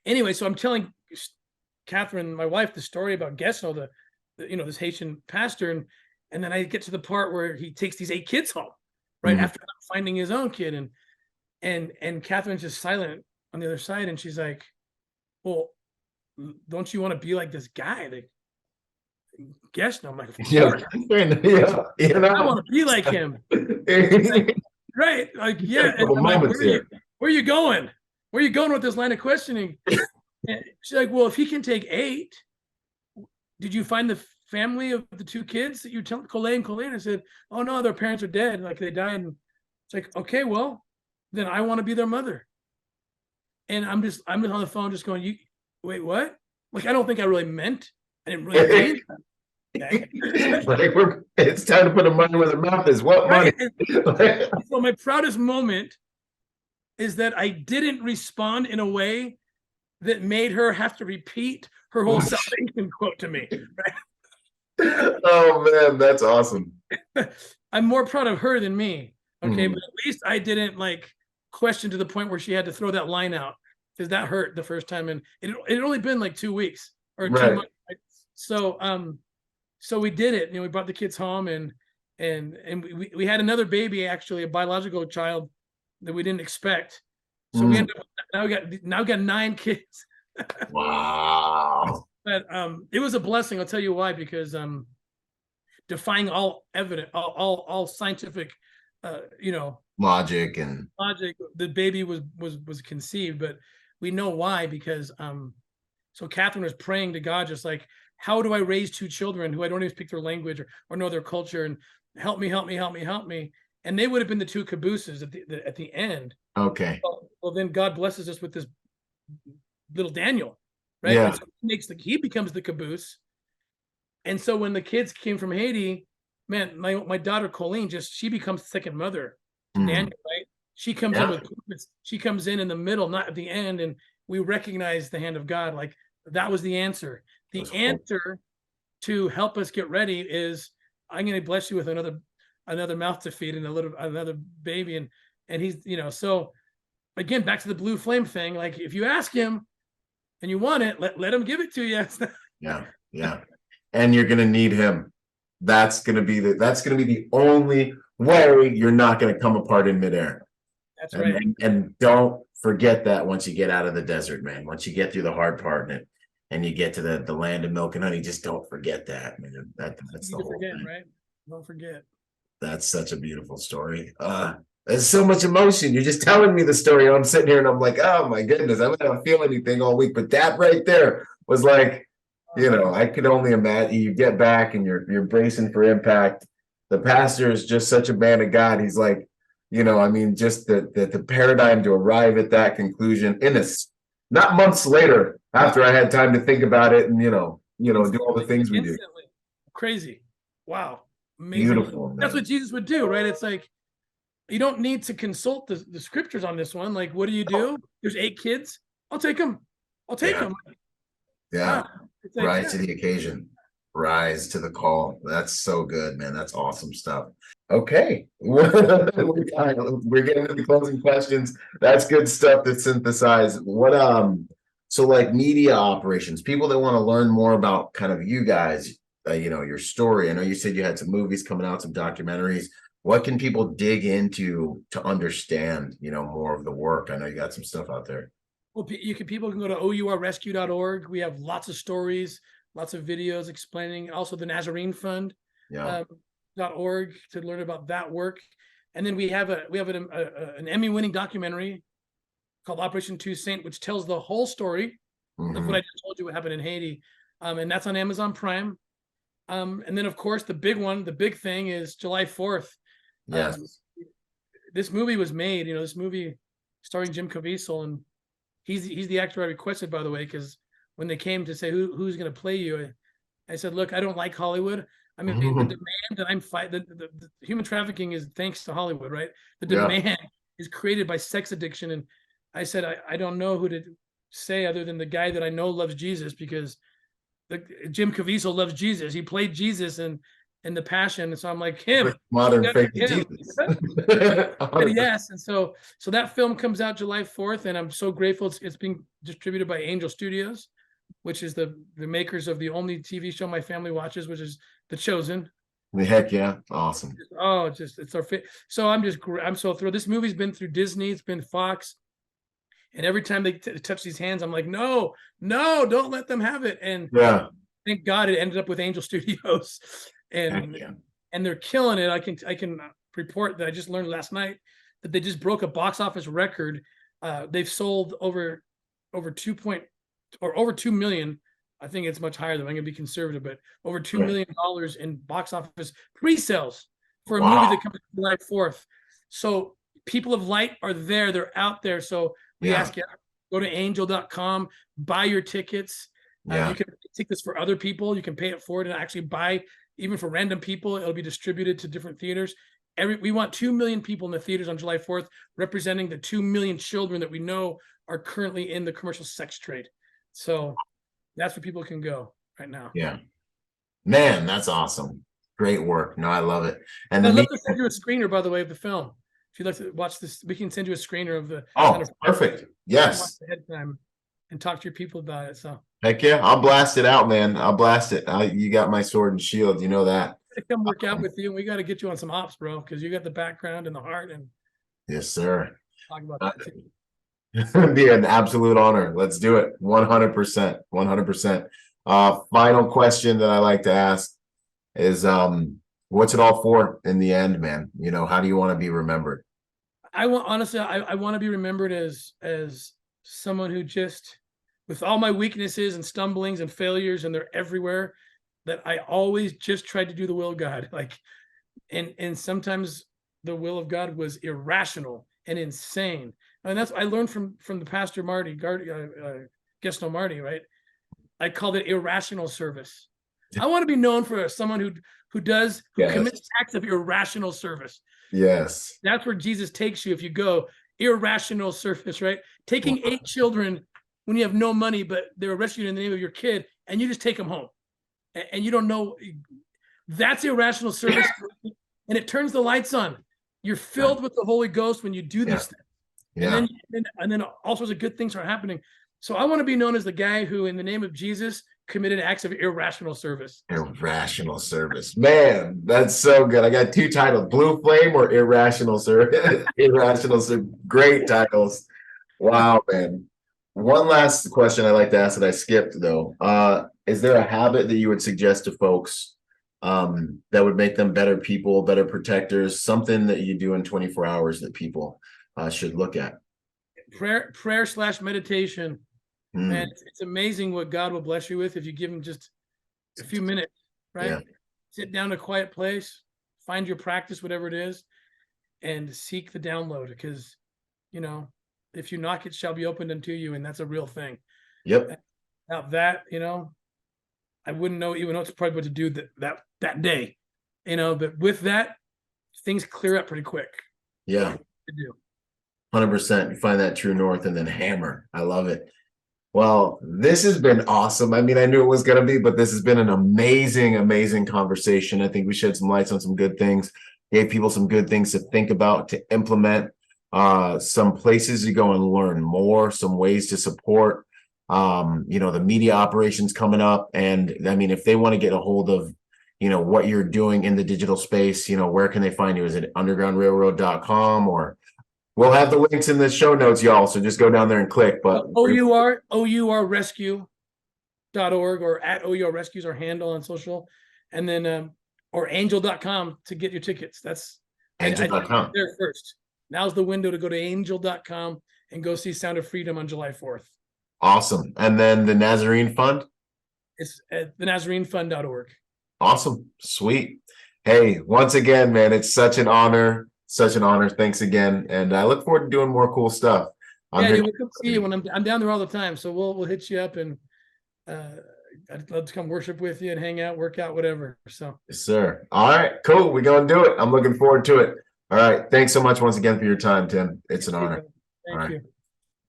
anyway, so I'm telling Catherine, my wife, the story about Gesno, the this Haitian pastor. And then I get to the part where he takes these 8 kids home, right? After finding his own kid. And Catherine's just silent on the other side. And she's like, well, don't you want to be like this guy? Like, Gesno. I'm like, of course. I want to be like him. Like, right. Like, yeah. And I'm like, where are you going? Where are you going with this line of questioning? And she's like, well, if he can take 8, did you find the family of the 2 kids that you tell Colleen and Colleen? I said, oh no, their parents are dead. Like, they died. And it's like, okay, well, then I want to be their mother. And I'm just on the phone just going, you wait, what? Like, I don't think I really meant. I didn't really mean that. Like, it's time to put a money where the mouth is. What money? Right? So my proudest moment is that I didn't respond in a way that made her have to repeat her whole salvation quote to me. Right? Oh man, that's awesome. I'm more proud of her than me. Okay, but at least I didn't like question to the point where she had to throw that line out, because that hurt the first time, and it had only been like 2 weeks or 2 months. Right? So we did it. We brought the kids home, and we had another baby, actually a biological child that we didn't expect. So we ended up now we got 9 kids. Wow. But it was a blessing. I'll tell you why, because defying all evidence, all scientific logic, the baby was conceived. But we know why, because so Catherine was praying to God, just like, how do I raise 2 children who I don't even speak their language or know their culture, and help me. And they would have been the 2 cabooses at the end. Okay. Well, then God blesses us with this little Daniel, right? Yeah. So he becomes the caboose. And so when the kids came from Haiti, man, my daughter Colleen, she becomes second mother to Daniel, right? She comes in with purpose. She comes in the middle, not at the end, and we recognize the hand of God. Like, that was the answer. The answer to help us get ready is, I'm going to bless you with another mouth to feed and another baby, and he's, so again, back to the blue flame thing. Like, if you ask him and you want it, let him give it to you. Yeah. And you're gonna need him. That's gonna be the only way you're not gonna come apart in midair. That's right. And don't forget that once you get out of the desert, man. Once you get through the hard part and you get to the land of milk and honey, just don't forget that, man. That's the whole thing. Right? Don't forget. That's such a beautiful story. There's so much emotion. You're just telling me the story. I'm sitting here and I'm like, oh my goodness, I don't feel anything all week. But that right there was like, I could only imagine. You get back and you're bracing for impact. The pastor is just such a man of God. He's like, just the paradigm to arrive at that conclusion not months later, after I had time to think about it and, do all the things we do. Crazy. Wow. Amazing. Beautiful. Man. That's what Jesus would do, right? It's like, you don't need to consult the scriptures on this one. Like, what do? There's 8 kids. I'll take them. Yeah. Like, rise to the occasion. Rise to the call. That's so good, man. That's awesome stuff. Okay. We're getting to the closing questions. That's good stuff to synthesize. So like media operations, people that want to learn more about kind of you guys, your story. I know you said you had some movies coming out, some documentaries. What can people dig into to understand, more of the work? I know you got some stuff out there. Well, people can go to ourrescue.org. We have lots of stories, lots of videos explaining. Also, the Nazarene Fund .org to learn about that work. And then we have an Emmy-winning documentary called Operation Two Saint, which tells the whole story of what I just told you, what happened in Haiti, and that's on Amazon Prime. And then, of course, the big thing is July 4th. Yes, this movie was made. This movie starring Jim Caviezel, and he's the actor I requested, by the way, because when they came to say who's going to play you, I said, look, I don't like Hollywood. I mean, the demand that I'm fighting, the human trafficking is thanks to Hollywood, right? The demand is created by sex addiction, and I said I don't know who to say other than the guy that I know loves Jesus, because Jim Caviezel loves Jesus. He played Jesus, and and the passion. And so I'm like, him, modern fake Jesus. Yes. And so that film comes out July 4th, and I'm so grateful. It's being distributed by Angel Studios, which is the makers of the only TV show my family watches, which is The Chosen. Heck yeah. Awesome. Oh, it's our fit. So I'm so thrilled. This movie's been through Disney, it's been Fox. And every time they touch these hands, I'm like, no, don't let them have it. And yeah, thank God it ended up with Angel Studios, and they're killing it. I can report that I just learned last night that they just broke a box office record. They've sold over 2 million. I think it's much higher than I'm going to be conservative, but over $2 million in box office pre-sales for a movie that comes July 4th. So people of light are there. They're out there. So we ask you, go to angel.com, buy your tickets. You can take this for other people. You can pay it forward and actually buy, even for random people. It'll be distributed to different theaters. We want 2 million people in the theaters on July 4th, representing the 2 million children that we know are currently in the commercial sex trade. So that's where people can go right now. Yeah. Man, that's awesome. Great work. No, I love it. And I'd love to send you a screener, by the way, of the film. If you'd like to watch this, we can send you a screener of the. Oh, perfect. Yes. Ahead of time and talk to your people about it. So. Heck yeah. I'll blast it out, man. I'll blast it. You got my sword and shield. You know that. I come work out with you, and we got to get you on some ops, bro, because you got the background and the heart. And yes, sir. Talk about that too. It'd be an absolute honor. Let's do it. 100%. 100%. Final question that I like to ask is, what's it all for in the end, man? You know, how do you want to be remembered? I want to be remembered as someone who just, with all my weaknesses and stumblings and failures, and they're everywhere, that I always just tried to do the will of God. Like, and sometimes the will of God was irrational and insane. And that's, I learned from the pastor Marty, Gaston Marty, right? I called it irrational service. I want to be known for someone who commits acts of irrational service. Yes. That's where Jesus takes you if you go irrational service, right? Taking 8 children when you have no money, but they were rescued in the name of your kid, and you just take them home. And you don't know. That's irrational service. And it turns the lights on. You're filled with the Holy Ghost when you do these things. Yeah. And then all sorts of good things are happening. So I want to be known as the guy who, in the name of Jesus, committed acts of irrational service. Irrational service. Man, that's so good. I got 2 titles, Blue Flame or Irrational Service. Irrational Service. Great titles. Wow, man. One last question I like to ask that I skipped, though. Is there a habit that you would suggest to folks that would make them better people, better protectors, something that you do in 24 hours that people should look at? Prayer/meditation. And it's amazing what God will bless you with if you give him just a few minutes, right? Yeah. Sit down in a quiet place, find your practice, whatever it is, and seek the download, because, you know, if you knock, it shall be opened unto you, and that's a real thing. Yep. Now that, you know, I wouldn't know, even though it's probably what to do that day, you know, but with that, things clear up pretty quick. Yeah. To do. 100%. You find that true north and then hammer. I love it. Well, this has been awesome. I mean, I knew it was going to be, but this has been an amazing, amazing conversation. I think we shed some lights on some good things, gave people some good things to think about, to implement, some places to go and learn more, some ways to support, you know, the media operations coming up. And I mean, if they want to get a hold of, you know, what you're doing in the digital space, you know, where can they find you? Is it undergroundrailroad.com, or we'll have the links in the show notes, y'all. So just go down there and click. But OURrescue.org, or at OUR Rescues, our handle on social, and then or angel.com to get your tickets. That's angel.com there first. Now's the window to go to angel.com and go see Sound of Freedom on July 4th. Awesome. And then the Nazarene Fund? It's at thenazarenefund.org. Awesome. Sweet. Hey, once again, man, it's such an honor. Such an honor. Thanks again. And I look forward to doing more cool stuff. We'll come see you when I'm down there all the time. So we'll hit you up, and I'd love to come worship with you and hang out, work out, whatever. So yes, sir. All right, cool. We're going to do it. I'm looking forward to it. All right. Thanks so much once again for your time, Tim. It's an honor. Thank you.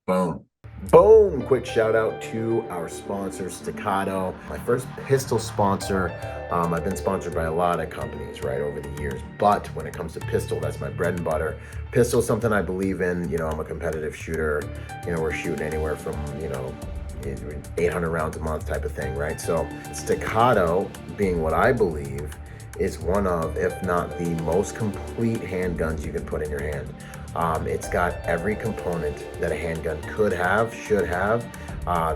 Boom. Boom! Quick shout out to our sponsor, Staccato. My first pistol sponsor. I've been sponsored by a lot of companies, right, over the years. But when it comes to pistol, that's my bread and butter. Pistol is something I believe in. You know, I'm a competitive shooter. You know, we're shooting anywhere from, 800 rounds a month type of thing, right? So Staccato, being what I believe, is one of, if not the most complete handguns you can put in your hand. It's got every component that a handgun could have, should have.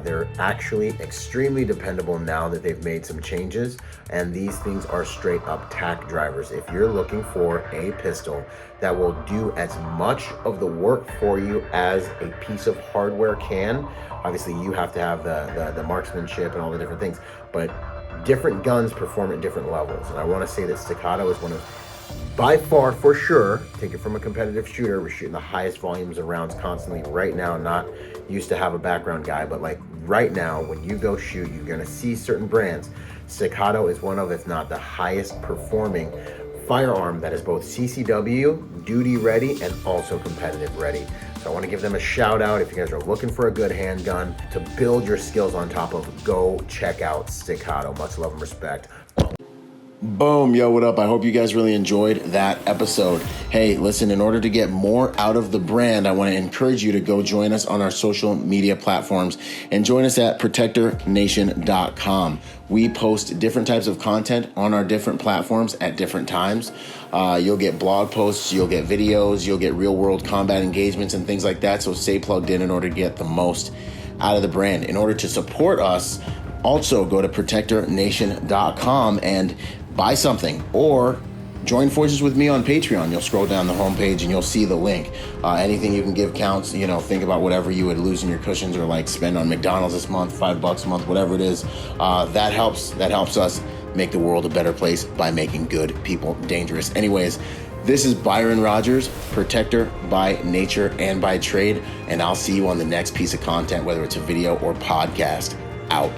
They're actually extremely dependable now that they've made some changes, and these things are straight up tack drivers. If you're looking for a pistol that will do as much of the work for you as a piece of hardware can, obviously you have to have the marksmanship and all the different things, but different guns perform at different levels. And I want to say that Staccato is one of, by far, for sure, take it from a competitive shooter, we're shooting the highest volumes of rounds constantly right now. Not used to have a background guy, but like right now, when you go shoot, you're gonna see certain brands. Staccato is one of, if not the highest performing firearm that is both CCW, duty ready, and also competitive ready. So I want to give them a shout out. If you guys are looking for a good handgun to build your skills on top of, go check out Staccato. Much love and respect. Boom. Yo, what up? I hope you guys really enjoyed that episode. Hey, listen, in order to get more out of the brand, I want to encourage you to go join us on our social media platforms and join us at protectornation.com. We post different types of content on our different platforms at different times. You'll get blog posts, you'll get videos, you'll get real world combat engagements and things like that. So stay plugged in order to get the most out of the brand. In order to support us, also go to protectornation.com and buy something, or join forces with me on Patreon. You'll scroll down the homepage and you'll see the link. Anything you can give counts. Think about whatever you would lose in your cushions or like spend on McDonald's this month, $5 a month, whatever it is. That helps us make the world a better place by making good people dangerous. Anyways, this is Byron Rodgers, protector by nature and by trade, and I'll see you on the next piece of content, whether it's a video or podcast. Out.